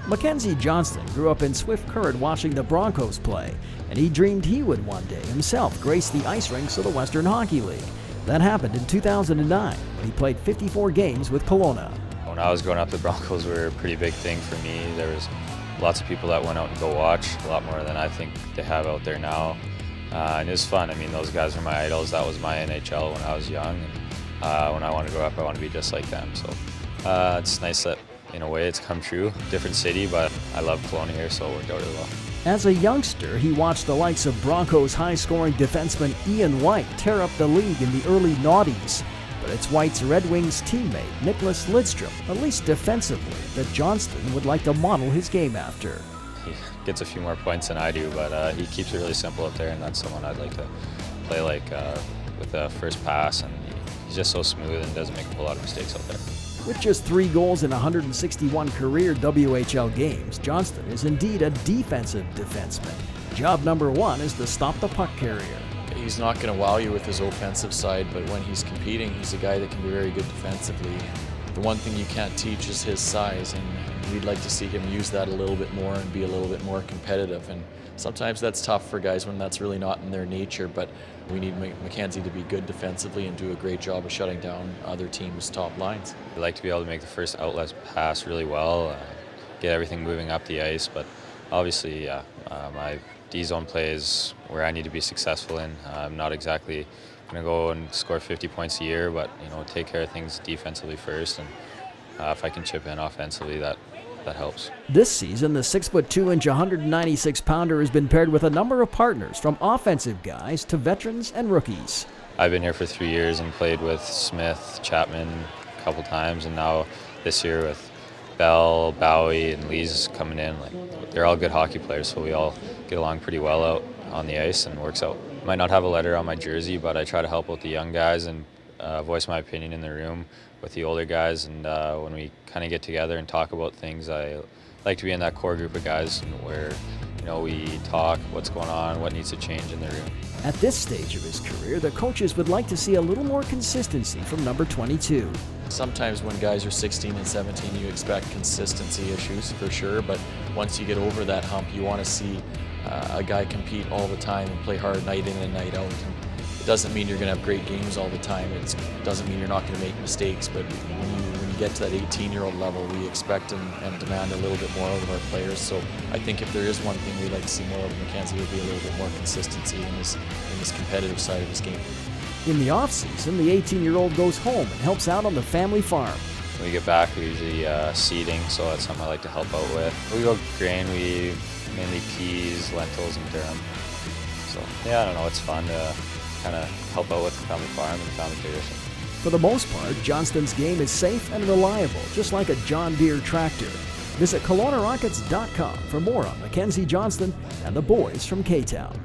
MacKenzie Johnston grew up in Swift Current watching the Broncos play, and he dreamed he would one day himself grace the ice rinks of the Western Hockey League. That happened in 2009 when he played 54 games with Kelowna. When I was growing up, the Broncos were a pretty big thing for me. There was lots of people that went out and go watch, a lot more than I think they have out there now. And it was fun. I mean, those guys are my idols. That was my NHL when I was young. And when I want to grow up, I want to be just like them. So it's nice that, in a way, it's come true. Different city, but I love Kelowna here, so it worked out really well. As a youngster, he watched the likes of Broncos high-scoring defenseman Ian White tear up the league in the early noughties. But it's White's Red Wings teammate, Nicholas Lidstrom, at least defensively, that Johnston would like to model his game after. He gets a few more points than I do, but he keeps it really simple up there, and that's someone I'd like to play like with the first pass, and he's just so smooth and doesn't make a whole lot of mistakes out there. With just 3 goals in 161 career WHL games, Johnston is indeed a defensive defenseman. Job number 1 is to stop the puck carrier. He's not going to wow you with his offensive side, but when he's competing, he's a guy that can be very good defensively. The one thing you can't teach is his size, and we'd like to see him use that a little bit more and be a little bit more competitive. And sometimes that's tough for guys when that's really not in their nature, but we need MacKenzie to be good defensively and do a great job of shutting down other teams' top lines. I'd like to be able to make the first outlet pass really well, get everything moving up the ice, but obviously, my D-zone play is where I need to be successful in. I'm not exactly going to go and score 50 points a year, but take care of things defensively first, and if I can chip in offensively, that helps. This season, the 6'2", 196-pounder has been paired with a number of partners, from offensive guys to veterans and rookies. I've been here for 3 years and played with Smith, Chapman a couple times, and now this year with Bell, Bowie, and Lee's coming in. They're all good hockey players, so we all get along pretty well out on the ice and works out. Might not have a letter on my jersey, but I try to help out the young guys and voice my opinion in the room with the older guys, and when we kind of get together and talk about things, I like to be in that core group of guys where we talk what's going on, what needs to change in the room. At this stage of his career, the coaches would like to see a little more consistency from number 22. Sometimes when guys are 16 and 17, you expect consistency issues for sure, but once you get over that hump, you want to see a guy compete all the time and play hard night in and night out. And it doesn't mean you're going to have great games all the time. It doesn't mean you're not going to make mistakes, but when you get to that 18-year-old level, we expect and demand a little bit more out of our players. So I think if there is one thing we'd like to see more of MacKenzie, would be a little bit more consistency in this competitive side of his game. In the off-season, the 18-year-old goes home and helps out on the family farm. When we get back, we usually seeding, so that's something I like to help out with. We go grain, we mainly peas, lentils, and durum. So yeah, I don't know, it's fun to kind of help out with the family farm and the family tradition. For the most part, Johnston's game is safe and reliable, just like a John Deere tractor. Visit KelownaRockets.com for more on MacKenzie Johnston and the boys from K-Town.